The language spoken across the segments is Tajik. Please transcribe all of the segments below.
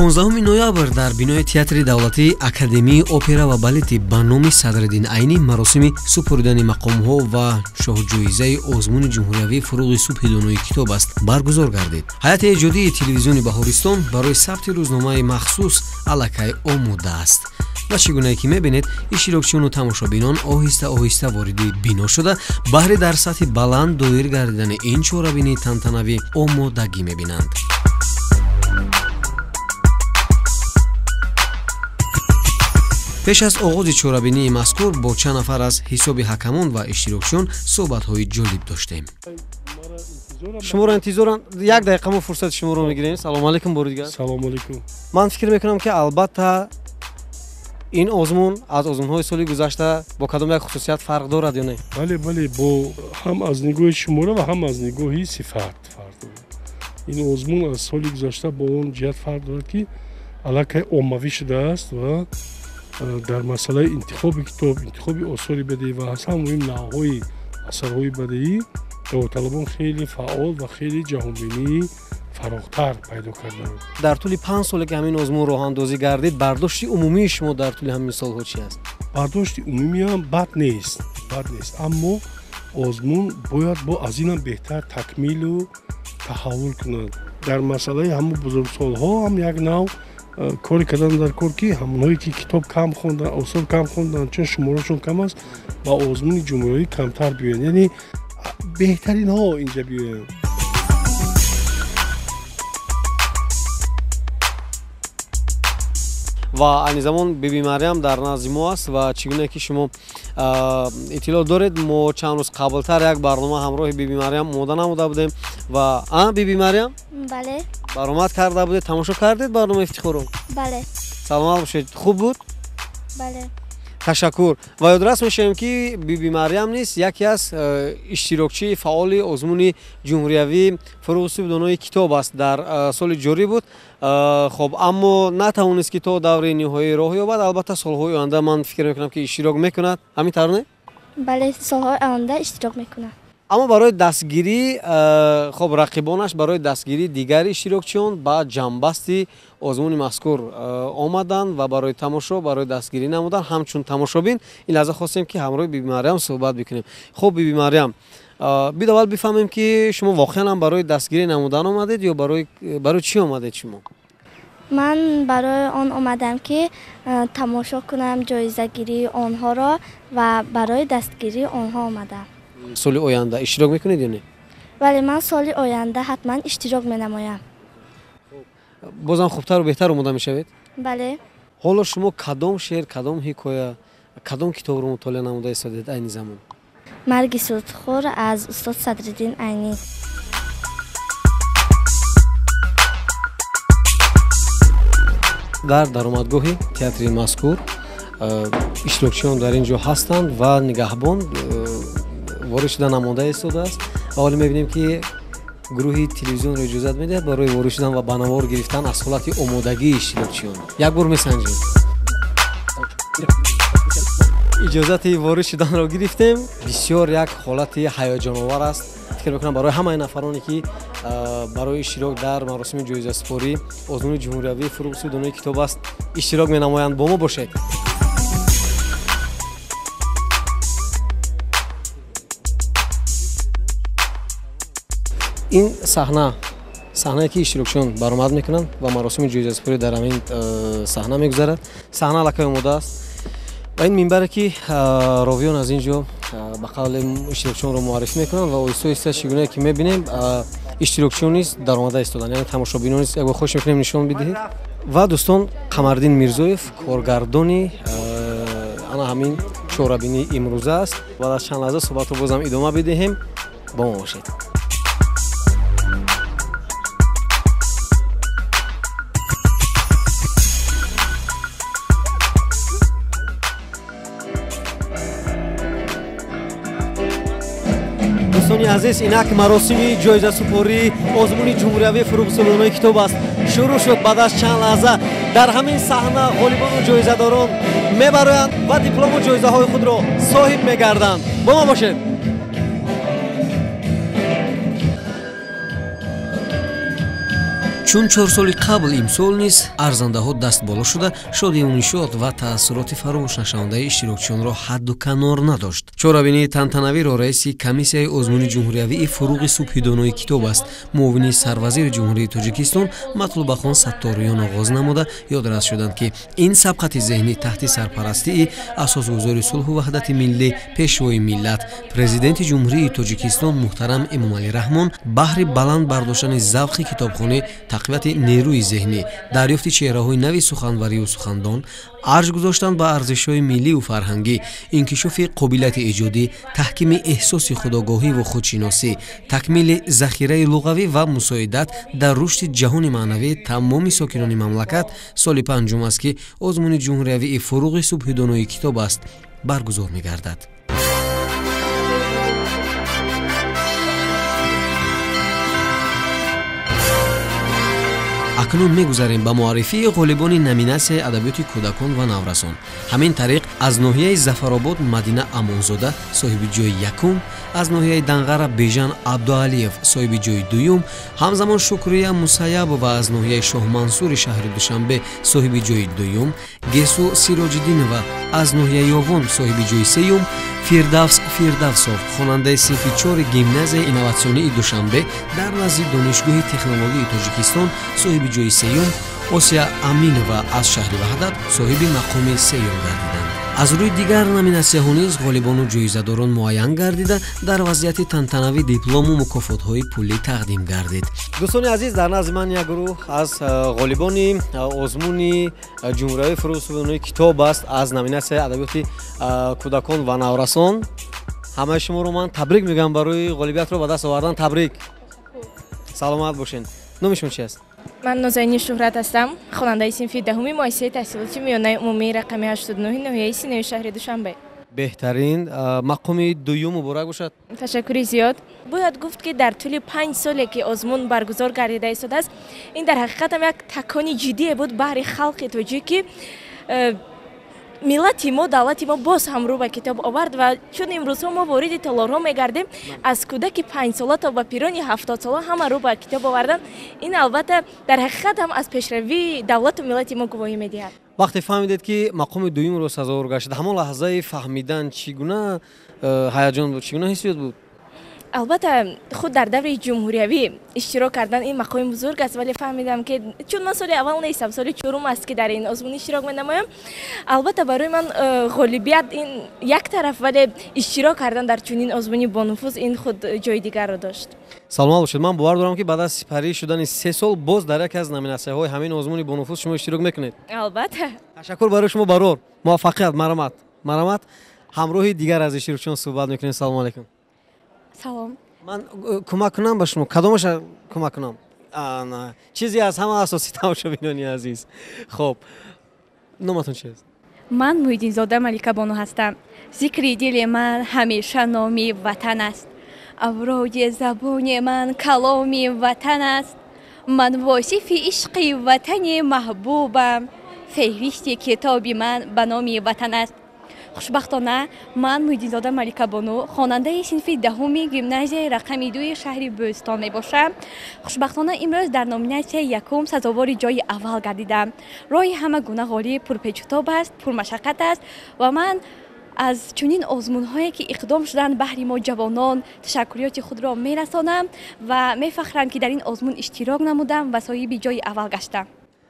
15 ноябр дар бинои театри давлатии Академияи опера ва балети ба номи Садриддин Айнӣ маросими супуридани мақомҳо ва шоҳҷоизаи озмуни ҷумҳуриявии фуруғи субҳи донои китоб аст баргузор гардид. Ҳайати эҷодии телевизиони Баҳористон барои сабти рӯзномаи махсус аллакай омодааст. ва чӣ гуна ки мебинед, иштирокчиону тамошобинон оҳиста оҳиста вориди бино шуда, баҳри дар сатҳи баланд доир гардидани ин чорабинии тантанавӣ омодагӣ мебинанд. пеш аз оғози чорабинии мазкур бо чанд нафар аз ҳисоби ҳакамон ва иштирокчиён суҳбатҳои ҷолиб доштем. шуморо интизоран як дақиқа мо фурсати шуморо мегирем. Салому алайкум боридигар. Салому алайкум. Ман фикр мекунам ки албатта ин озмун аз озмунҳои соли гузашта бо кадом як хусусият фарқ дорад ё не? Бале, бо ҳам аз нигоҳи шумора ва ҳам аз нигоҳи сифат фарқ дорад. Ин озмун аз соли гузашта бо он ҷиҳат фарқ дорад ки аллакай оммавӣ шудааст ва дар масъалаи интихоби китоб, интихоби осори бадеӣ ва аз ҳам муҳим навъҳои асарҳои бадеӣ давоталабон хеле фаъол ва хеле ҷаҳонбинии фароғтар пайдо кардаанд. Дар тӯли 5 соле ки ҳамин озмун роҳандозӣ гардид, бардошти умумии шумо дар тӯли ҳамин солҳо чи аст? Бардошти умумиам бад нест, аммо озмун бояд бо аз инам беҳтар такмилу таҳаввул кунад. Дар масъалаи ҳамон бузургсолҳо ҳам як нав кори кардан дар кор ки ҳамонҳое ки китоб кам хондан, осор кам хондан, чун шуморашон кам аст, ба озмуни ҷумҳуриявӣ камтар биёянд, яъне беҳтаринҳо инҷа биёянд. ва айни замон биби Марьям дар назди мо аст ва чӣ гуна ки шумо иттилоъ доред, мо чанд рӯз қаблтар як барнома ҳамроҳи биби Марьям омода намуда будем ва биби Марьям бале баромад карда будед, тамошо кардед барномаи ифтихорро? бале саломат бошед. хуб буд? бале ташаккур. ва ёдрас мешавем ки биби Марьям низ яке аз иштирокчии фаъоли озмуни ҷумҳуриявии фуруғи субҳи донои китоб аст. Дар соли ҷорӣ буд, хоб аммо натавонист ки то даври ниҳоӣ роҳ ёбад. Албатта солҳои оянда ман фикр мекунам ки иштирок мекунад. ҳамин тавр не? бале солҳои оянда иштирок мекунад. аммо барои дастгирӣ, хоб рақибонаш барои дастгирии дигари иштирокчиён ба ҷамъбасти озмуни мазкур омаданд ва барои тамошо, барои дастгирӣ намуданд. ҳамчун тамошобин ин лаҳза хостем ки ҳамроҳи биби Марьям суҳбат бикунем. хуб биби Марьям, бида аввал бифаҳмем ки шумо воқеан ҳам барои дастгирӣ намудан омадед ё барои чӣ омадед шумо? ман барои он омадам ки тамошо кунам ҷоизагирии онҳоро ва барои дастгирии онҳо омадам. соли оянда иштирок мекунед ё не? бале ман соли оянда ҳатман иштирок менамоям. бозам хубтару беҳтар омода мешавед? бале ҳоло шумо кадом шеър, кадом ҳикоя, кадом китобро мутолиа намуда истодед айни замон? марги сурдхӯр аз устод Садриддин Айнӣ. дар даромадгоҳи театри мазкур иштирокчиён дар ин ҷо ҳастанд ва нигаҳбон ворид шуда намода истодааст. ва ҳоло мебинем ки гурӯҳи телевизионро иҷозат медиҳад барои ворид шудан ва ба навор гирифтан аз ҳолати омодагии иштирокчиён. як бор месанҷем. иҷозати ворид шуданро гирифтем. бисёр як ҳолати ҳаёҷоновар аст. фикр мекунам барои ҳамаи нафароне ки барои иштирок дар маросими ҷоизасупорӣ озмуни ҷумҳуриявии фуруғи субҳи донои китоб аст иштирок менамоянд. бо мо бошед. ин саҳнае ки иштирокчиён баромад мекунанд ва маросими ҷоизасупорӣ дар ҳамин саҳна мегузарад. саҳна аллакай омода аст ва ин минбаре ки ровиён аз ин ҷо ба қавли иштирокчиёнро муаррифӣ мекунанд ва оҳиста оҳиста чӣ гуна ки мебинем иштирокчиён низ даромада истоданд, яъне тамошобинон низ ягбор хоҳиш мекунем нишон бидиҳед. ва дӯстон, Қамардин Мирзоев коргардони ана ҳамин чорабинии имрӯза аст ва дар чанд лаҳза суҳбатро бозам идома бидиҳем. бо мо бошед. дӯстони азиз, инак маросими ҷоизасупории озмуни ҷумҳуриявии фуруғи субҳи донои китоб аст. шурӯъ шуд. баъд аз чанд лаҳза дар ҳамин саҳна ғолибону ҷоизадорон мебароянд ва диплому ҷоизаҳои худро соҳиб мегарданд. бо мо бошед. чун 4 соли қабл имсол низ арзандаҳо даст боло шуда шодиёни нишод ва таассуроти фаромӯшнашавандаи иштирокчиёнро ҳадду канор надошт. Чорабинии тантанавиро раиси комиссияи озмуни ҷумҳуриявии фуруғи субҳидонои китоб аст муовини сарвазири ҷумҳурии Тоҷикистон Матлубахон Сатториён оғоз намуда ёдрас шуданд, ки ин сабқати зеҳнӣ таҳти сарпарастии асосгузори сулҳу ваҳдати миллӣ, пешвои миллат, президенти ҷумҳурии Тоҷикистон муҳтарам Эмомалӣ Раҳмон баҳри баланд бардоштани завқи китобхонӣ, тақвияти нерӯи зеҳнӣ, дарёфти чеҳраҳои нави суханварию сухандон, арҷ гузоштан ба арзишҳои миллию фарҳангӣ, инкишофи қобилияти эҷодӣ, таҳкими эҳсоси худогоҳиву худшиносӣ, такмили захираи луғавӣ ва мусоидат дар рушди ҷаҳони маънавии тамоми сокинони мамлакат соли панҷум аст, ки озмуни ҷумҳуриявии фуруғи субҳидонои китоб аст баргузор мегардад. акнун мегузарем ба муаррифии ғолибони номинасияи адабиёти кӯдакон ва наврасон. ҳамин тариқ аз ноҳияи Зафаробод Мадина Амонзода соҳиби ҷойи якум, аз ноҳияи Данғара Бежан Абдуалиев соҳиби ҷойи дуюм, ҳамзамон Шукрия Мусаябова аз ноҳияи Шоҳмансури шаҳри Душанбе соҳиби ҷойи дуюм, Гесу Сироҷиддинова аз ноҳияи Ёвон соҳиби ҷойи сеюм, Фирдавс Фирдавсов хонандаи синфи 4 гимназияи инноватсионии Душанбе дар назди Донишгоҳи технологии Тоҷикистон соҳиби ҷойи сеюм, Осия Аминова аз шаҳри Ваҳдат соҳиби мақоми сеюм гардиданд. аз рӯи дигар номинасияҳо низ ғолибону ҷоизадорон муайян гардида дар вазъияти тантанавӣ диплому мукофотҳои пулӣ тақдим гардид. дӯстони азиз, дар назди ман як гурӯҳ аз ғолибони озмуни ҷумҳуриявии фуруғи субҳидонои китоб аст аз номинасияи адабиёти кӯдакон ва наврасон. ҳамаи шуморо ман табрик мегӯям барои ғолибиятро ба даст овардан. Табрик. саломат бошед. номи шумо чи аст? ман Нозаини Шуҳрат ҳастам, хонандаи синфи даҳуми муассисаи таҳсилоти миёнаи умумии рақами 89 ноҳияи Синаи шаҳри Душанбе. беҳтарин. мақоми дуюм муборак бошад. ташаккури зиёд. бояд гуфт, ки дар тӯли 5 соле ки озмун баргузор гардида истодааст, ин дар ҳақиқат ҳам як такони ҷиддие буд баҳри халқи тоҷик, ки миллати мо, давлати мо боз ҳам рӯ ба китоб овард ва чун имрӯзҳо мо вориди талорҳо мегардем, аз кӯдаки 5 сола то ба пирони 70 сола ҳама рӯ ба китоб овардан, ин албатта дар ҳақиқат ҳам аз пешравии давлату миллати мо гувоҳӣ медиҳад. вақте фаҳмидед, ки мақоми дуюмро сазовор гаштед, ҳамон лаҳзаи фаҳмидан чӣ гуна ҳаяҷон буд, чӣ гуна ҳиссиёт буд? албатта худ дар даври ҷумҳуриявӣ иштирок кардан ин мақоми бузург аст, вале фаҳмидам, ки чун ман соли аввал нестам, соли чорум аст, ки дар ин озмун иштирок менамоям. албатта барои ман ғолибият ин як тараф, вале иштирок кардан дар чунин озмуни бонуфуз ин худ ҷои дигарро дошт. саломат бошед. ман бовар дорам, ки баъд аз сипарӣ шудани 3 сол боз дар яке аз номинасияҳои ҳамин озмуни бонуфуз шумо иштирок мекунед. албатта. ташаккур барои шумо барор. муваффақият. марамат. марамат. ҳамроҳи дигар аз иштирокчиён суҳбат мекунем. салому алайкум. салом. ман кӯмак кунам ба шумо. кадомаша кӯмак кунам? чизе аз ҳама асоси тамошобинони азиз. хоб, номатон чист? ман Муҳиддинзода Маликабону ҳастам. зикри дили ман ҳамеша номи ватан аст. аврои забони ман каломи ватан аст. ман восифи ишқи ватани маҳбубам. феҳристи китоби ман ба номи ватан аст. хушбахтона ман Муҳиддинзода Маликабону хонандаи синфи даҳуми гимназияи рақами 2 шаҳри Бӯстон мебошам. хушбахтона имрӯз дар номинасияи якум сазовори ҷойи аввал гардидам. роҳи ҳама гуна ғолиб пурпечутоб аст, пурмашаққат аст ва ман аз чунин озмунҳое ки иқдом шуданд баҳри мо ҷавонон ташаккуриёти худро мерасонам ва мефахрам, ки дар ин озмун иштирок намудам ва соҳиби ҷойи аввал гаштам.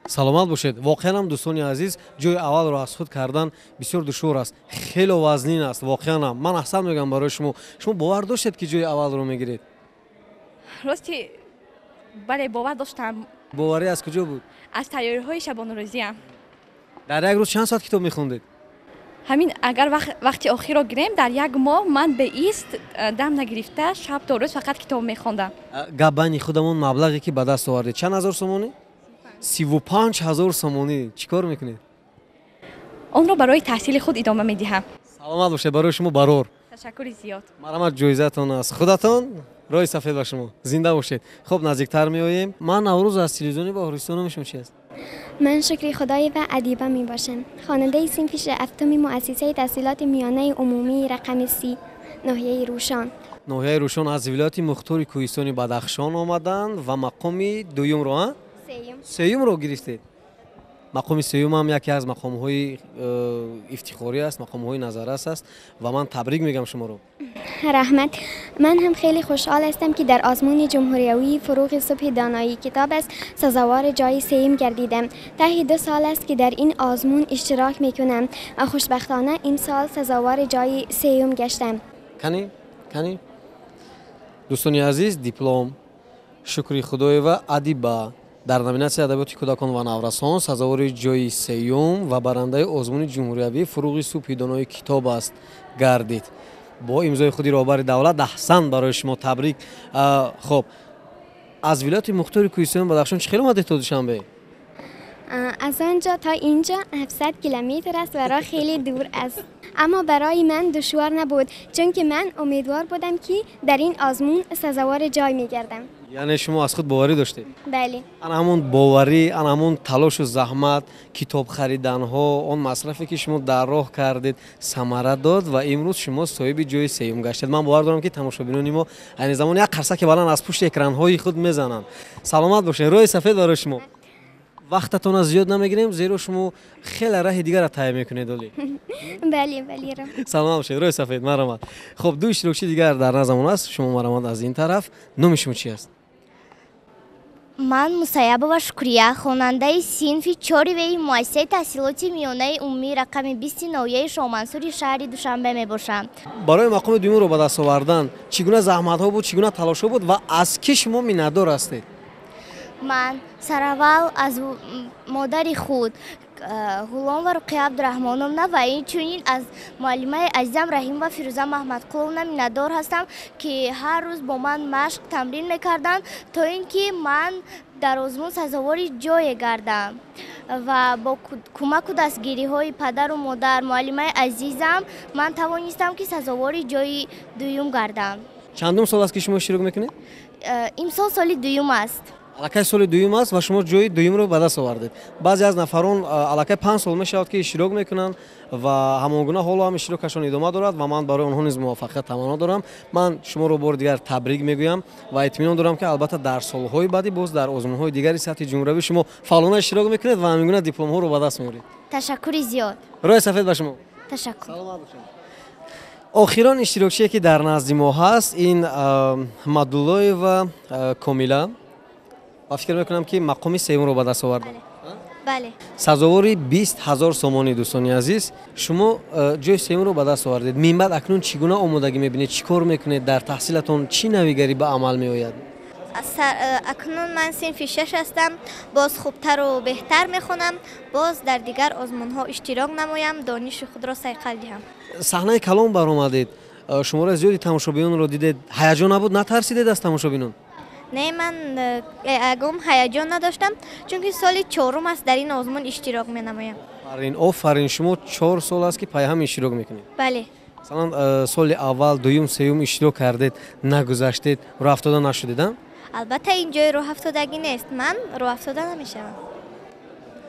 саломат бошед. воқеан ҳам дӯстони азиз, ҷойи аввалро аз худ кардан бисёр душвор аст, хело вазнин аст. воқеан ҳам ман аҳсан мегӯям барои шумо. шумо бовар доштед, ки ҷойи аввалро мегиред? рости бале бовар доштам. боварӣ аз куҷо буд? аз тайёриҳои шабонарӯзиам. дар як рӯз чанд соат китоб мехондед? ҳамин агар вақти охирро гирем, дар як моҳ ман бе ист дам нагирифта шаб то рӯз фақат китоб мехондам. гап байни худамон маблағе ки ба даст овардед чанд ҳазор сомонӣ? 35 000 сомонӣ. чӣ кор мекунед? онро барои таҳсили худ идома медиҳам. саломат бошед. барои шумо барор. ташаккури зиёд. марамат ҷоизатон аст. худатон роҳи сафед ба шумо. зинда бошед. хуб, наздиктар меоем. ман наврӯз аз телевизиони Боҳористон. номи шумо чи аст? من شکری خدایی و ادیبه می باشم. خواننده صنف هفتم مؤسسه تحصیلات میانه عمومی رقم 30 ناحیه روشان. ناحیه روشان از ولایت مختار کوهستان بدخشان آمدند و مقام دوم را سیوم رو گرفتید. مقام سیوم هم یکی از مقام‌های افتخاری است، مقام‌های نظارت است و من تبریک میگم شما رو. رحمت. من هم خیلی خوشحال هستم که در آزمون جمهوریوی فروغ صبح دانایی کتاب است سزاوار جای سیم گردیدم. ته 2 سال است که در این آزمون اشتراک میکنم و خوشبختانه این سال سزاوار جای سیم گشتم. کنی دوستان عزیز، دیپلم شکری خدای و ادیبا در نامیناسیون ادبیات کودکان و نورسان سزاوار جای سیوم و برنده آزمون جمهوریوی فروغ صبح دانایی کتاب است گردید. با امضای خودی رهبر دولت احسن برای شما تبریک. خب از ولایت مختار کوهستان بدخشان چه خیلی اومدید تا دوشنبه؟ از آنجا تا اینجا 700 کیلومتر است و راه خیلی دور است، اما برای من دشوار نبود چون که من امیدوار بودم که در این آزمون سزاوار جای میگردم. یعنی شما از خود باوری داشتید؟ بله. آن همون باوری، آن همون تلاش و زحمت، کتاب خریدن ها، آن مصرفی که شما در راه کردید ثمره داد و امروز شما صاحب جای سیوم گشتید. من باور دارم که تماشابینان ما این زمان یک قرصک بالا از پشت اکران های خود میزنن. سلامت باشین. روی سفید برای شما. وقتتون از زیاد نمیگیریم زیرا شما خیلی راه دیگر را طی میکنید ولی. بله. سلام باشید. روی سفید مرحمت. خب دو اشتراکچی دیگر در نظرمون است. شما مرحمت از این طرف. نام شما چی است؟ من مسیبا شکریه خواننده صنف 4 وی مؤسسه تحصیلات میانه عمومی رقم 20 ناحیه شاه منصور شهر دوشنبه میباشم. برای مقام دوم رو به دست آوردن چگونه زحمت ها بود، چگونه تلاش ها بود و از کی شما میندار هستید؟ من سراول از مادر خود غلام و رقیه عبدالرحمنونا و اینچنین از معلمه عزیزم رحیم و فیروزه محمد قلونا میندار هستم که هر روز با من مشق تمرین میکردن تا اینکه من در آزمون سزاوار جای گردم و با کمک و دستگیری های پدر و مادر معلمه عزیزم من توانستم که سزاوار جای دوم گردم. چندم سال است که شما اشتراک میکنید؟ این سال دوم است. علاقه سال دوم است و شما جای دوم رو به دست آوردید. بعضی از نفران علاقه 5 سال میشود که اشتراک میکنن و همانگونه حالا هم اشتراکشان ادامه دارد و من برای آنها نیز موفقیت تمنا دارم. من شما رو بار دیگر تبریک میگویم و اطمینان دارم که البته در سالهای بعدی باز در آزمون‌های دیگری سطح جمهوری شما فعالانه اشتراک میکنید و همینگونه دیپلم ها رو به دست میارید. تشکر زیاد. روی سفید به شما. تشکر. سلامت باشید. آخرین اشتراکچی که در نزد ما هست این مدولای و کامیلا و فکر میکنم که مقام سیوم رو به دست آوردن. بله. سزاوار 20,000 سومانی. دوستان عزیز شما جای سیوم رو به دست آوردید. من بعد اکنون چگونه آمادگی میبینید؟ چیکار میکنید؟ در تحصیلتون چی نویگری به عمل میآید؟ اکنون من صنف 6 هستم. باز خوبتر و بهتر میخونم. باز در دیگر آزمون ها اشتراک نمایم. دانش خود را صیقل دهم. صحنه کلام برآمدید. شما را زیادی تماشابینان رو دیدید. هیجان نبود؟ نترسیدید از تماشابینان؟ نه من اگم هیجان نداشتم چون که سال 4 است در این آزمون اشتراک می نمایم. آفرین شما 4 سال است که پای هم اشتراک میکنید. بله. مثلا سال اول دوم سوم اشتراک کردید نگذشتید راه افتاده نشدیدم؟ البته اینجا راه افتادگی نیست. من راه افتاده نمیشم.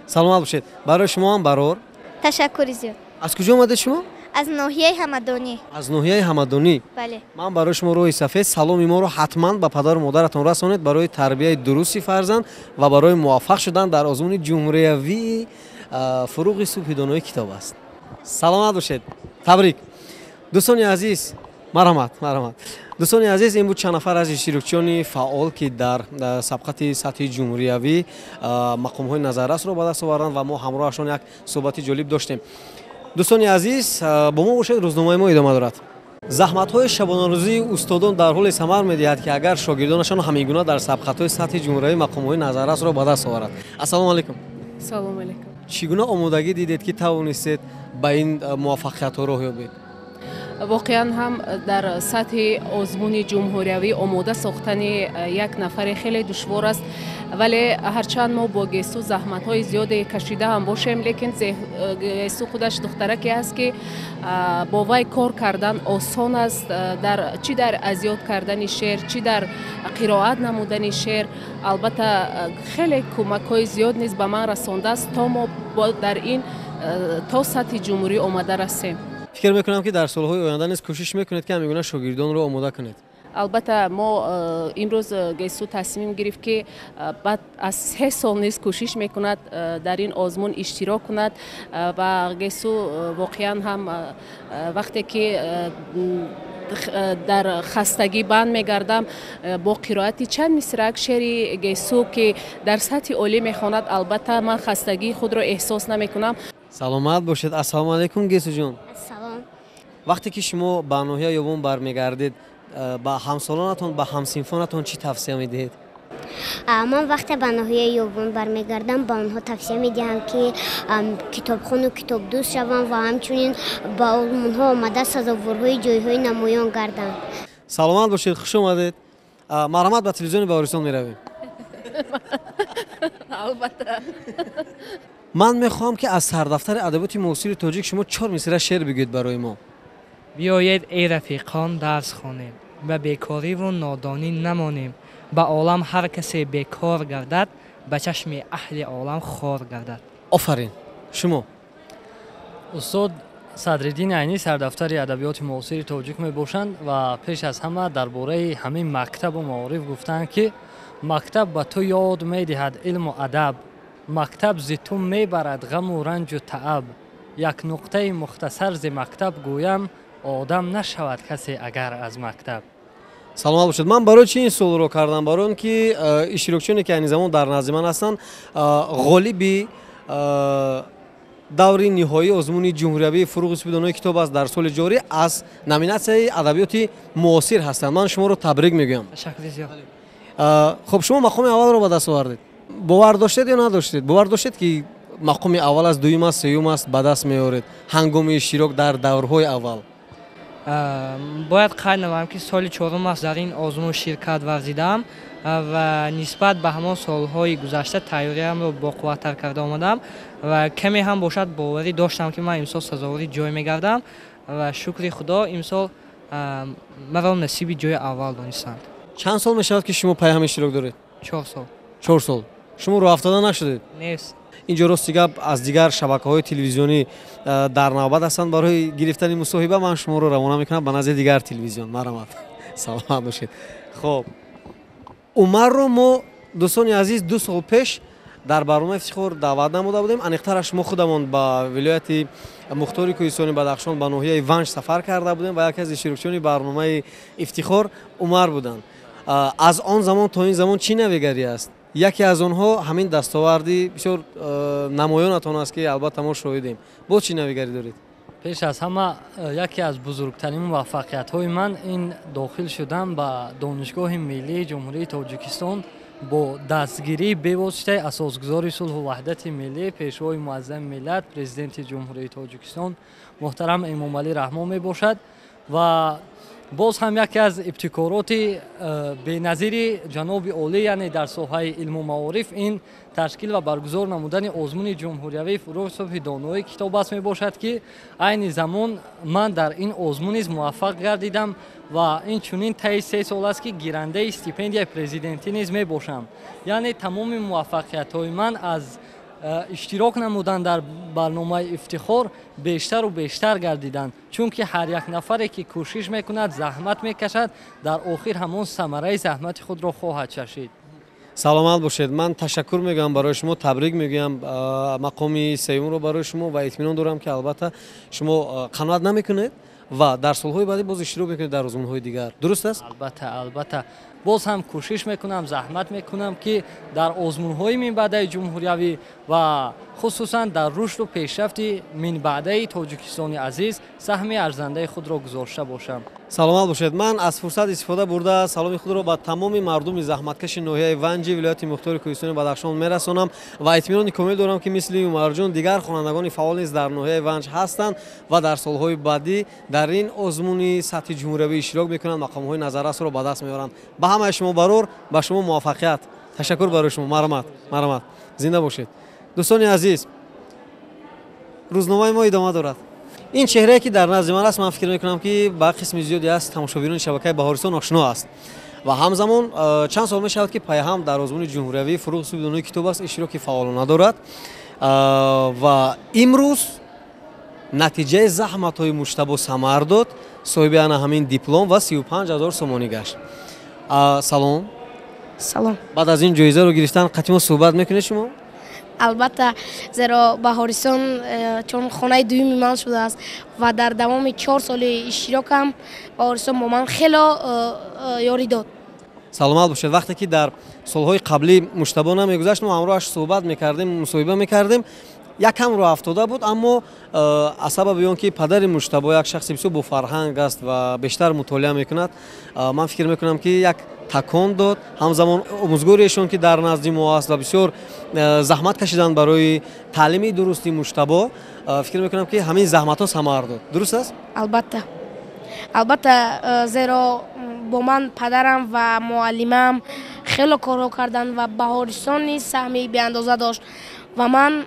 سلامت باشید. برای شما هم برار. تشکر زیاد. از کجا اومدید شما؟ از ناحیه همدانی. از ناحیه همدانی. بله. من برای شما روی صفحه سلام ما رو حتما به پدر و مادرتون رسانید برای تربیت درستی فرزند و برای موفق شدن در آزمون جمهوریوی فروغ صبح دانایی کتاب است. سلامت باشید. تبریک. دوستان عزیز مرحمت. دوستان عزیز این بود چند نفر از اشتراکچیان فعال که در سبقت سطح جمهوریوی مقام‌های نظارت رو به دست آوردند و ما همراهشان یک صحبت جالب داشتیم. دوستان عزیز با ما باشید. روزنامه ما ادامه دارد. زحمت‌های شبانه‌روزی استادان در حال ثمر می‌دهد که اگر شاگردانشان همینگونه در سبقت‌های سطح جمهوریوی مقام‌های نظارت را به دست آورد. السلام علیکم. سلام علیکم. چگونه آمادگی دیدید که توانستید به این موفقیت‌ها راه یابید؟ واقعا هم در سطح آزمون جمهوریوی آماده ساختن یک نفر خیلی دشوار است، ولی هرچند ما با گیسو زحمت های زیادی کشیده هم باشیم لیکن گیسو خودش دخترکی است که با وی کار کردن آسان است. چی در ازیاد کردن شعر، چی در قرائت نمودن شعر. البته خیلی کمک های زیاد نیز به من رسانده است تا ما در این تا سطح جمهوری آماده رسیم. فکر میکنم که در سالهای آینده نیز کوشش میکنید که همینگونه شاگردان رو آماده کنید. البته ما امروز گیسو تصمیم گرفت که بعد از 3 سال نیز کوشش میکند در این آزمون اشتراک کند و گیسو واقعا هم وقتی که در خستگی بند میگردم با قرائت چند مصرع شعر گیسو که در سطح عالی میخواند البته من خستگی خود را احساس نمیکنم. سلامت باشید. السلام علیکم گیسو جون. سلام. وقتی که شما به ناحیه یوبون برمیگردید با همسالانتون با همسنفانتون چی توصیه میدهید؟ من وقتی به ناحیه یوبون برمیگردم با آنها توصیه میدهم که کتابخوان و کتاب دوست شوم و همچنین با آنها آمده سزاوارهای جایهای نمایان گردم. سلامت باشید. خوش اومدید. مرحمت به تلویزیون بهارستان میرویم. البته من میخوام که از سردفتر ادبیات معاصر تاجیک شما 4 مصرع شعر بگید برای ما. بیایید ای رفیقان درس خوانیم و بیکاری و نادانی نمانیم. با عالم هر کسی بیکار گردد به چشم اهل عالم خار گردد. آفرین. شما استاد صدرالدین عینی سردفتر ادبیات معاصر تاجیک میباشند و پیش از همه درباره همین مکتب و معارف گفتند که مکتب به تو یاد میدهد علم و ادب، مکتب ز تو میبرد غم و رنج و تعب، یک نقطه مختصر ز مکتب گویم آدم نشود کسی اگر از مکتب. سلامت باشید. من برای چی این سوال رو کردم؟ برای اون که اشتراکچیانی که این زمان در نزد من هستن غالبی دوری نهایی آزمون جمهوری فروغ سپید دانای کتاب است در سال جاری از نامیناسیون ادبیات معاصر هستند. من شما رو تبریک میگم. تشکر زیاد. خب شما مقام اول رو به دست آوردید. باور داشتید یا نداشتید؟ باور داشتید که مقام اول از دوم است سوم است به دست میآورید هنگام اشتراک در دورهای اول؟ باید قید نمایم که سال 4 است در این آزمون شرکت ورزیدم و نسبت به همان سالهای گذشته تیاریام رو با قوت‌تر کرده آمدم و کمی هم باشد باوری داشتم که من امسال سزاواری جای میگردم و شکر خدا امسال مرا نصیب جای اول دانستند. چند سال میشود که شما پای هم اشتراک دارید؟ 4 سال. 4 سال. شما راه افتاده نشدید؟ نیست. اینجا راستی گپ از دیگر شبکه‌های تلویزیونی در نوبت هستند برای گرفتن مصاحبه. من شما رو روانه میکنم به نزد دیگر تلویزیون. مرحمت. سلامت باشید. خب عمر رو ما دوستان عزیز 2 سال پیش در برنامه افتخار دعوت نموده بودیم. انیقترش ما خودمون با ولایت مختار کوهستانی بدخشان به ناحیه ونج سفر کرده بودیم و یکی از اشتراکچیان برنامه افتخار عمر بودند. از آن زمان تا این زمان چی نویگری است؟ یکی از آنها همین دستاوردی بسیار نمایانتان است که البته ما شاهدیم. با چی نویگری دارید؟ پیش از همه یکی از بزرگترین موفقیت‌های من این داخل شدن به دانشگاه ملی جمهوری تاجیکستان با دستگیری بواسطه اساسگزار صلح و وحدت ملی پیشوای معظم ملت پرزیدنت جمهوری تاجیکستان محترم امامعلی رحمان می باشد و باز هم یکی از ابتکارات بی‌نظیر جناب عالی یعنی در ساحه علم و معارف این تشکیل و برگزار نمودن آزمون جمهوری فروغ صبح دانای کتاب است می باشد که عین زمان من در این آزمون نیز موفق گردیدم و این چنین طی 3 سال است که گیرنده استیپندیای پرزیدنتی نیز می باشم. یعنی تمام موفقیت های من از اشتراک نمودن در برنامه افتخار بیشتر و بیشتر گردیدند چون که هر یک نفری که کوشش میکند زحمت میکشد در آخر همون ثمره زحمت خود را خواهد چشید. سلامت باشید. من تشکر میگم برای شما، تبریک میگم مقام سوم رو برای شما و اطمینان دارم که البته شما قناعت نمیکنید و در سالهای بعدی باز اشتراک میکنید در آزمون‌های دیگر. درست است؟ البته باز هم کوشش میکنم زحمت میکنم که در آزمون‌های من بعد جمهوری و خصوصا در رشد و پیشرفت من بعد تاجیکستان عزیز سهم ارزنده خود را گذاشته باشم. سلامت باشید. من از فرصت استفاده برده سلام خود را به تمام مردم زحمتکش ناحیه ونج ولایت مختار کوهستانی بدخشان میرسانم و اطمینان کامل دارم که مثل عمر جان دیگر خوانندگان فعال نیز در ناحیه ونج هستند و در سالهای بعدی در این آزمون سطح جمهوری اشتراک میکنند مقام‌های نظررس را به دست میارند. به همه شما برور، به شما موفقیت. تشکر برای شما. مرحمت. زنده باشید. دوستان عزیز، روزنامه ما ادامه دارد. این چهره که در نزد من است من فکر میکنم که با قسم زیادی از تماشاگران شبکه بهارستان آشنا است و همزمان چند سال میشود که پای هم در آزمون جمهوری فروغ سپید دانای کتاب است اشتراک فعالانه دارد و امروز натиҷаи заҳматҳои муҷтабо самар дод, соҳиби ана ҳамин диплом ва 35,000 сомонӣ гашт. Салом. Салом. Баъд аз ин ҷоизаро гирифтан қадимо суҳбат мекунед шумо? Албатта, зеро Баҳористон чун хонаи дуюми ман шудааст ва дар давоми 4 соли иштирокам Баҳористон бо ман хело ёрӣ дод. саломат бошед. вақте ки дар солҳои қаблӣ муҷтабо намегузашт, мо ҳамроҳаш суҳбат мекардем, мусоҳиба мекардем. Якам роҳ афтода буд, аммо аз сабаби он ки падари муҷтабо як шахси бисёр бофарҳанг аст ва бештар мутолиа мекунад, ман фикр мекунам ки як такон дод, ҳамзамон омӯзгориашон ки дар назди мо аст ва бисёр заҳмат кашиданд барои таълими дурусти муҷтабо, фикр мекунам ки ҳамин заҳматҳо самар дод. Дуруст аст? Албатта, зеро бо ман падарам ва муаллимам хело корҳо карданд ва Баҳористон низ саҳми беандоза дошт ва ман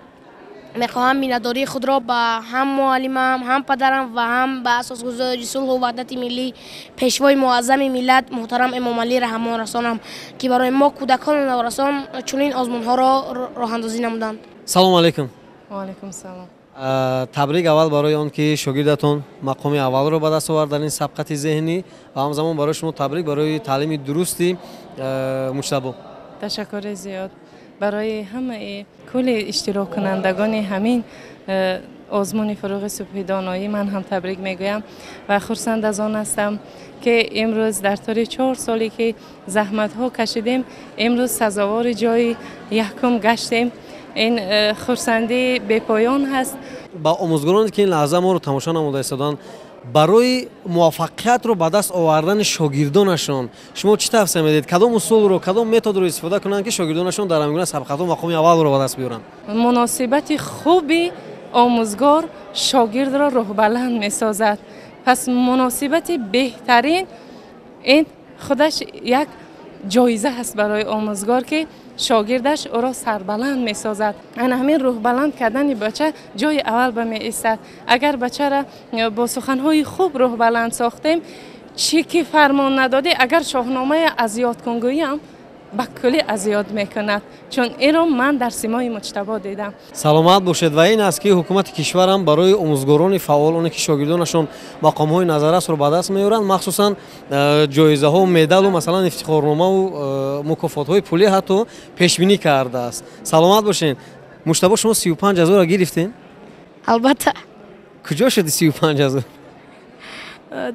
мехоҳам миннатдории худро ба ҳам муаллимам, ҳам падарам ва ҳам ба асосгузори сулҳу ваҳдати миллӣ, пешвои муаззами миллат муҳтарам Эмомалӣ раҳмон расонам, ки барои мо кӯдакону наврасон чунин озмунҳоро роҳандозӣ намуданд. Салому алайкум. Ва алайкум салом. Табрик аввал барои он ки шогирдатон мақоми аввалро ба даст овард дар ин сабқати зеҳнӣ ва ҳамзамон барои шумо табрик барои таълими дурусти муҷтабо. Ташаккури зиёд барои ҳамаи кулли иштироккунандагони ҳамин озмуни фуруғи субҳи доноӣ ман ҳам табрик мегӯям ва хурсанд аз он ҳастам ки имрӯз дар тӯри 4 соле ки заҳматҳо кашидем, имрӯз сазовори ҷои якум гаштем. ин хурсандӣ бепоён ҳаст. ба омӯзгороне ки ин лаҳза моро тамошо намуда истоданд, барои муваффақиятро ба даст овардани шогирдонашон шумо чӣ тавсия медиҳед? Кадом усулро, кадом методро истифода кунанд ки шогирдонашон дар ҳамин гуна сабқатҳо мақоми аввалро ба даст биёранд? муносибати хуби омӯзгор шогирдро рӯҳбаланд месозад. пас муносибати беҳтарин ин худаш як ҷоиза ҳаст барои омӯзгор ки шогирдаш ӯро сарбаланд месозад. ана ҳамин рӯҳбаланд кардани бача ҷои аввал ба меистад. агар бачаро бо суханҳои хуб рӯҳбаланд сохтем, чӣ ки фармон надодӣ, агар шоҳномаи азиёткунгӯиам ба кулли азиёт мекунад, чун инро ман дар симои муҷтабо дидам. саломат бошед. ва ин аст ки ҳукумати кишварам барои омӯзгорони фаъол, оне ки шогирдонашон мақомҳои назаррасро ба даст меёранд, махсусан ҷоизаҳо, медалу масалан ифтихорномаву мукофотҳои пулӣ ҳатто пешбинӣ кардааст. саломат бошед. муҷтабо шумо 35,000 гирифтен? Албатта. куҷо шуди 35,000?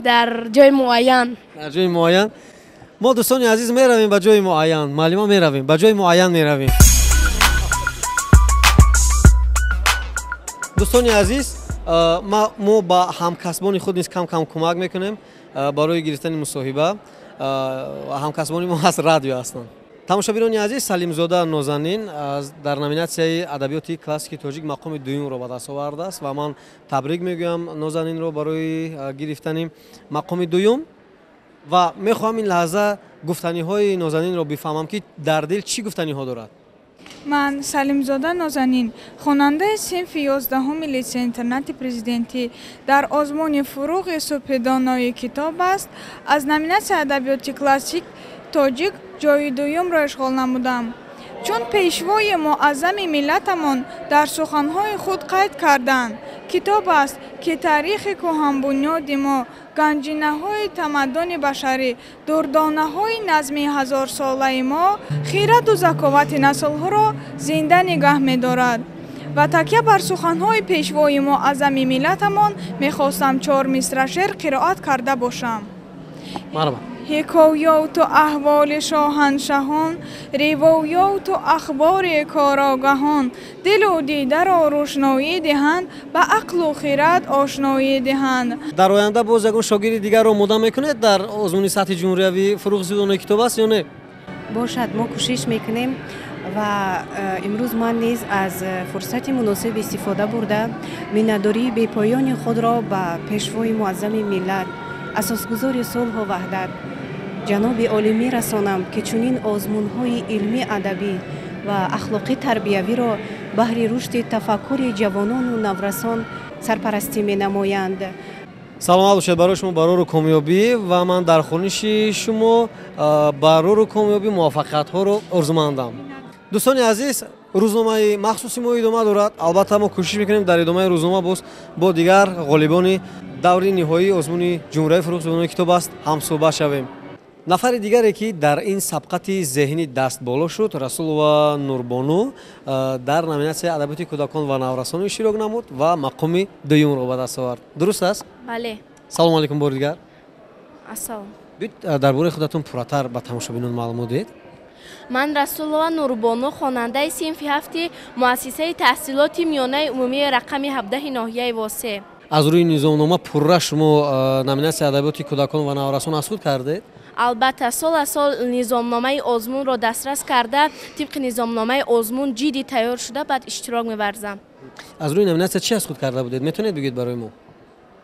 дар ҷои муайян. дар ҷои муайян? мо дӯстони азиз меравем ба ҷои муайян, маълима меравем, ба ҷои муайян меравем. дӯстони азиз, мо ба ҳамкасбони худ низ кам кӯмак мекунем барои гирифтани мусоҳиба. ҳамкасбони мо аз радио ҳастанд. тамошобинони азиз, Салимзода Нозанин дар номинатсияи адабиёти классики тоҷик мақоми дуюмро ба даст овардааст ва ман табрик мегӯям Нозанинро барои гирифтани мақоми дуюм ва мехоҳам ин лаҳза гуфтаниҳои Нозанинро бифаҳмам ки дар дил чӣ гуфтаниҳо дорад. ман Салимзода Нозанин, хонандаи синфи 11-уми литсеи интернати президентӣ дар озмуни фуруғи субҳи доноӣ китоб аст, аз номинатсияи адабиёти классик тоҷик ҷои дуюмро ишғол намудам. чун пешвои муаззами миллатамон дар суханҳои худ қайд карданд, китоб аст ки таърихи кӯҳанбунёди мо, ганҷинаҳои тамаддуни башарӣ, дурдонаҳои назми ҳазорсолаи мо, хирату заковати наслҳоро зинда нигаҳ медорад. ва такя бар суханҳои пешвои муаззами миллатамон мехостам 4 мисра шеър қироат карда бошам. ҳикоёту аҳволи шоҳаншаҳон, ривоёту ахбори корогаҳон, дилу дидаро рӯшноӣ диҳанд, ба ақлу хират ошноӣ диҳанд. дар оянда боз ягон шогирди дигарро омода мекунед дар озмуни сатҳи ҷумҳуриявӣ фуруғи субҳи китоб аст ё не? бошад, мо кӯшиш мекунем ва имрӯз ман низ аз фурсати муносиб истифода бурда миннатдории бепоёни худро ба пешвои муаззами миллат, асосгузори сулҳу ваҳдат ҷаноби олӣ мерасонам ки чунин озмунҳои илмӣ адабӣ ва ахлоқӣ тарбиявиро баҳри рушди тафаккури ҷавонону наврасон сарпарастӣ менамоянд. саломат бошед. барои шумо барору комёбӣ ва ман дар хониши шумо барору комёбӣ муваффақиятҳоро орзумандам. дӯстони азиз, рӯзномаи махсуси мо идома дорад. Албатта мо кӯшиш мекунем дар идомаи рӯзнома боз бо дигар ғолибони даври ниҳоии озмуни ҷумҳуриявии фурӯғи субҳидонаи китоб аст ҳамсӯҳбат шавем. нафари дигаре ки дар ин сабқати зеҳнӣ дастболо шуд, Расулова Нурбону дар номинатсияи адабиёти кӯдакон ва наврасонӣ иштирок намуд ва мақоми дуюмро ба даст овард. Дуруст аст? бале. Салому алайкум бори дигар. Ассалом. Биёед дар бораи худатон пурратар ба тамошобинон маълумот диҳед. ман Расулова Нурбону хонандаи синфи ҳафти муассисаи таҳсилоти миёнаи умумии рақами 17 ноҳияи Восе. аз рӯи низомнома пурра шумо номинатсияи адабиёти кӯдакон ва наврасон ҳасуд кардед? албатта сола сол низомномаи озмунро дастрас карда тибқи низомномаи озмун ҷидди тайёр шуда баъд иштирок меварзам. аз рӯи номинатсия чӣ ҳасуд карда будед? метавонед бигӯед барои мо?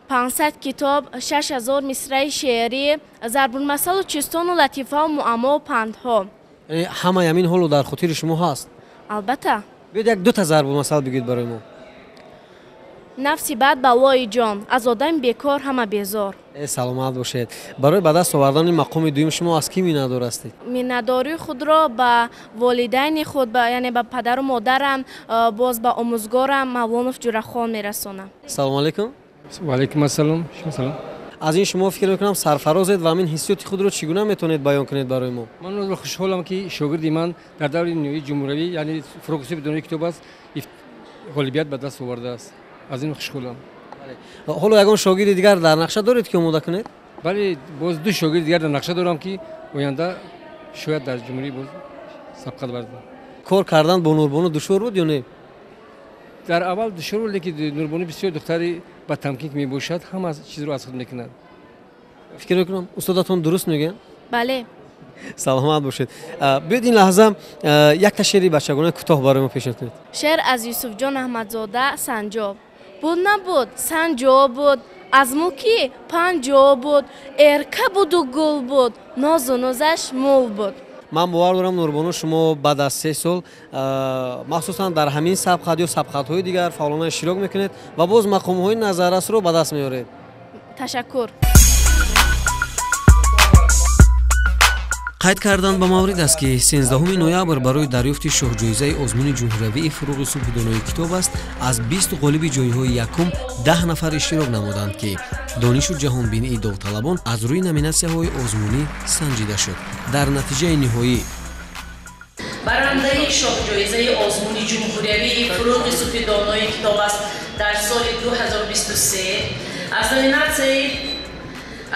500 китоб, 6000 мисраи шеърӣ, зарбулмасалу чистону латифау муаммоу пандҳо. ҳамаи ҳамин ҳолу дар хотири шумо ҳаст? албатта. биёед як дута зарбулмасал бигӯед барои мо. нафси бад балои ҷон, аз одами бекор ҳама безор. саломат бошед. барои ба даст овардани мақоми дуюм шумо аз кӣ миннатдор ҳастед? миннатдории худро ба волидайни худ, яъне ба падару модарам, боз ба омӯзгорам Мавлонов Ҷурахон мерасонам. салому алайкум. ва алайкум ассалом. шумо салом. аз ин шумо фикр мекунам сарфарозед ва ҳамин ҳиссиёти худро чӣ гуна метавонед баён кунед барои мо? ман рӯз хушҳолам ки шогирди ман дар даври ниҳоии ҷумҳуриявӣ яъне фурӯғи субҳидонаи китоб аст ғолибият ба даст овардааст. аз ин хушҳолам. ҳоло ягон шогирди дигар дар нақша доред ки омода кунед? бале боз ду шогирди дигар дар нақша дорам ки оянда шояд дар ҷумҳурӣ боз сабқат вардам. кор кардан бо Нурбону душвор буд ё не? дар аввал душвор буд, лекин Нурбону бисёр духтари ба тамкин мебошад, ҳама чизро аз худ мекунад. фикр мекунам устодатон дуруст мегӯянд? бале. саломат бошед. биёед ин лаҳза якта шеъри бачагона кӯтоҳ барои мо пешниҳод кунед. шеър аз Юсуфҷон Аҳмадзода Санҷоб. буд набуд санҷоб буд, аз мулки панҷоб буд, эрка буду гул буд, нозу нӯзаш мул буд. ман бовар дорам Нурбону шумо баъд аз 3 сол махсусан дар ҳамин сабқат ё сабқатҳои дигар фаъолона иштирок мекунед ва боз мақомҳои назаррасро ба даст меоред. ташаккур. қайд кардан ба маврид аст ки 13 ноябр барои дарёфти шоҳҷоизаи озмуни ҷумҳуриявии фурӯғи субҳидонаи китоб аст. аз 20 ғолиби ҷойҳои якум 10 нафар иштирок намуданд ки донишу ҷаҳонбинии довталабон аз рӯи номинатсияҳои озмунӣ санҷида шуд. дар натиҷаи ниҳоӣ барандаи шоҳҷоизаи озмуни ҷумҳуриявии фурӯғи субҳидонаи китоб аст дар соли 2023 аз номинатсияи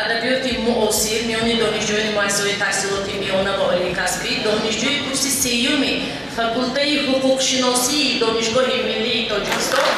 адабиёти муосир миёни донишҷӯёни муассисаҳои таҳсилоти миёна ва оликасбӣ донишҷӯи курси сеюми факултаи ҳуқуқшиносии донишгоҳи миллии Тоҷикистон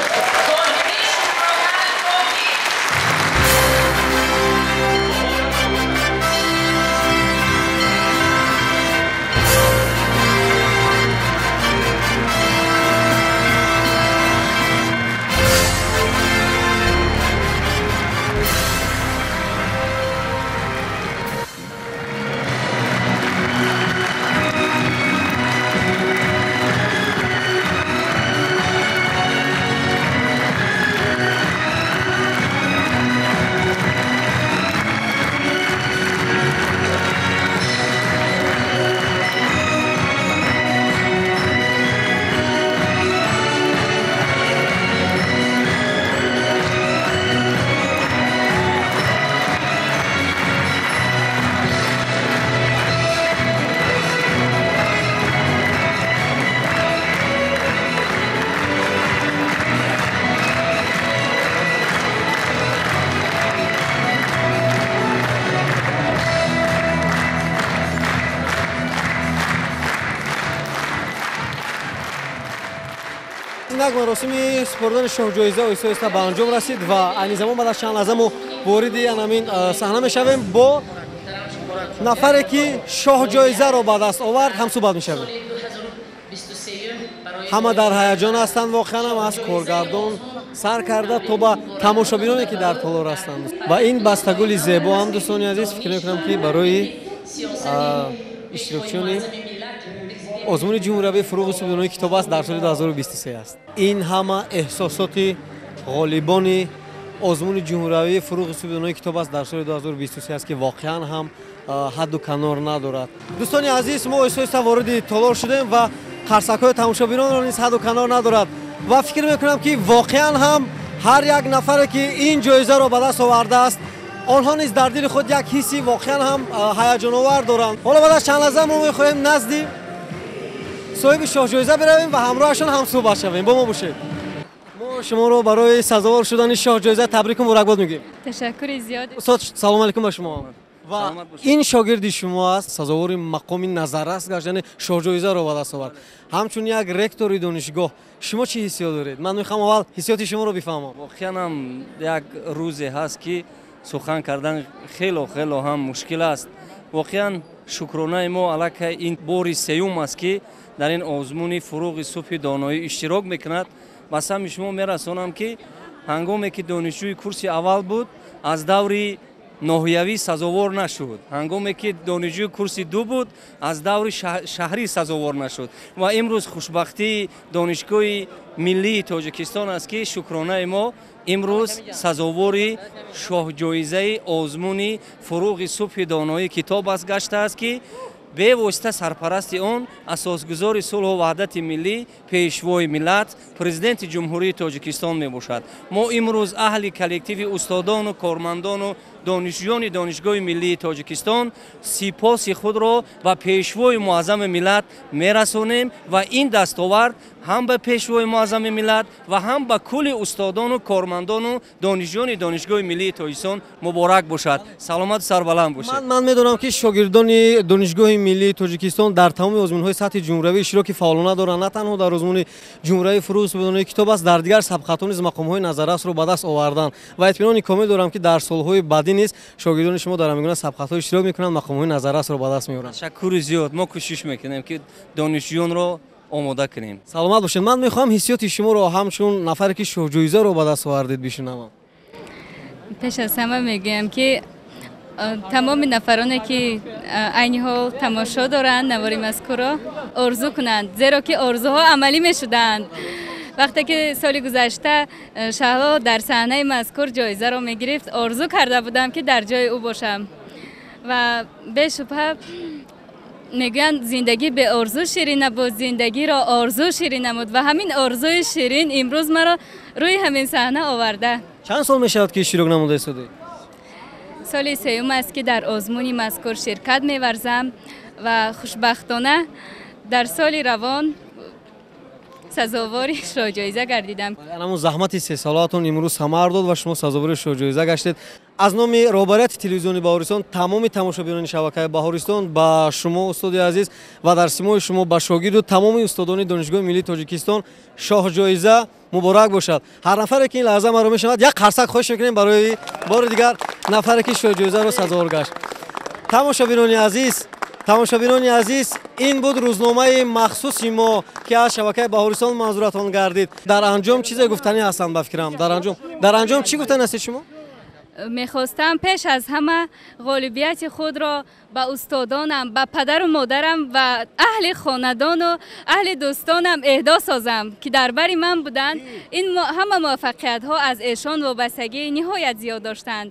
инак маросими супордани шоҳҷоиза оҳиста ба анҷом расид ва айни замон баъд аз чанд лаҳза мо вориди ҳамин саҳна мешавем. бо нафаре ки шоҳҷоизаро ба даст овард ҳамсӯҳбат мешавем. ҳама дар ҳаяҷон ҳастанд, воқеан ҳам аз коргардон сар карда то ба тамошобиноне ки дар толор ҳастанд. ва ин бастагули зебо ҳам дӯстони азиз фикр мекунам ки барои иштирокчиёни озмуни ҷумҳуриявии фурӯғи субҳидонаи китоб аст дар соли 2023 аст. ин ҳама эҳсосоти ғолибони озмуни ҷумҳуриявии фурӯғи субҳидонаи китоб аст дар соли 2023 аст ки воқеан ҳам ҳадду канор надорад. дӯстони азиз, мо оҳиста ворidi толор шудем ва қарсакҳои тамошобинонро низ ҳаду канор надорад ва фикр мекунам ки воқеан ҳам ҳар як нафаре ки ин ҷоизаро ба даст овардааст онҳо низ дар дили худ як ҳисси воқеан ҳам ҳаяҷоновар доранд. ҳоло баъд аз чанд лаҳза мо мехоҳем назди соҳиби шоҳҷоиза биравем ва ҳамроҳашон ҳам суҳбат шавем. бо мо бошед. мо шуморо барои сазовор шудани шоҳҷоиза табрикум муборакбод мегӯем. ташаккури зиёд. устод салому алайкум ба шумо. ва ин шогирди шумо аст, сазовори мақоми назаррас гаштани шоҳҷоизаро ба даст овард. ҳамчун як ректори донишгоҳ шумо чӣ ҳиссиёт доред? ман мехоҳам аввал ҳиссиёти шуморо бифаҳмам. воқеан ҳам як рӯзе ҳаст ки сухан кардан хело ҳам мушкил аст. воқеан шукронаи мо аллакай ин бори сеюм аст ки дар ин озмуни фуруғи субҳи доноӣ иштирок мекунад. ба сами шумо мерасонам ки ҳангоме ки донишҷӯи курси аввал буд аз даври ноҳиявӣ сазовор нашуд. ҳангоме ки донишҷӯи курси ду буд аз даври шаҳрӣ сазовор нашуд. ва имрӯз хушбахтии донишгоҳи миллии тоҷикистон аст ки шукронаи мо имрӯз сазовори шоҳҷоизаи озмуни фуруғи субҳи доноӣ китоб аст гаштааст ки бевосита сарпарасти он асосгузори сулҳу ваҳдати миллӣ пешвои миллат президенти ҷумҳурии тоҷикистон мебошад. мо имрӯз аҳли коллективи устодону кормандону донишҷӯёни донишгоҳи миллии тоҷикистон сипоси худро ба пешвои муаззами миллат мерасонем ва ин дастовард ҳам ба пешвои муаззами миллат ва ҳам ба кулли устодону кормандону донишҷӯёни донишгоҳи миллии тоҷикистон муборак бошад. саломату сарбаланд бошед. ман медонам ки шогирдони донишгоҳи миллии тоҷикистон дар тамоми озмунҳои сатҳи ҷумҳуриявӣ иштироки фаъолона доранд. на танҳо дар озмуни ҷумҳуриявӣ фуруғи субҳи доноии китоб аст, дар дигар сабқатҳо низ мақомҳои назаррасро ба даст оварданд ва итминони комил дорам ки дар солҳои баъдӣ низ шогирдони шумо дар ҳамин гуна сабқатҳо иштирок мекунанд, мақомҳои назаррасро ба даст меоранд. ташаккури зиёд. мо кӯшиш мекунем ки донишҷӯёнро омода кунем. саломат бошед. ман мехоҳам ҳиссиёти шуморо ҳамчун нафаре ки шоҳҷоизаро ба даст овардед бишунавам. пеш аз ҳама мегӯям ки тамоми нафароне ки айни ҳол тамошо доранд навори мазкурро орзу кунанд, зеро ки орзуҳо амалӣ мешуданд. вақте ки соли гузашта шаҳло дар саҳнаи мазкур ҷоизаро мегирифт, орзу карда будам ки дар ҷои ӯ бошам ва бешубҳа мегӯянд зиндагӣ беорзу ширин набуд, зиндагиро орзу ширин намуд ва ҳамин орзуи ширин имрӯз маро рӯи ҳамин саҳна оварда. чанд сол мешавад ки иштирок намуда истодед? соли сеюм аст ки дар озмуни мазкур ширкат меварзам ва хушбахтона дар соли равон сазовори шоҳҷоиза гардидам. ҳамун заҳмати сесолаатон имрӯз самар дод ва шумо сазовори шоҳҷоиза гаштед. аз номи роҳбарияти телевизиони баҳористон тамоми тамошобинони шабакаи баҳористон ба шумо устоди азиз ва дар симои шумо ба шогирду тамоми устодони донишгоҳи миллии тоҷикистон шоҳҷоиза муборак бошад. ҳар нафаре ки ин лаҳза маро мешунавад як қарсак хоҳиш мекунем барои бори дигар нафаре ки шоҳҷоизаро сазовор гашт. тамошобинони азиз, ин буд рӯзномаи махсуси мо ки аз шабакаи баҳористон манзуратон гардид. дар анҷом чизе гуфтанӣ ҳастанд ба фикрам. дар анҷом чӣ гуфтанӣ ҳастед шумо? мехостам пеш аз ҳама ғолибияти худро ба устодонам, ба падару модарам ва аҳли хонадону аҳли дӯстонам эҳдо созам ки дар бари ман буданд. ин ҳама муваффақиятҳо аз эшон вобастагии ниҳоят зиёд доштанд.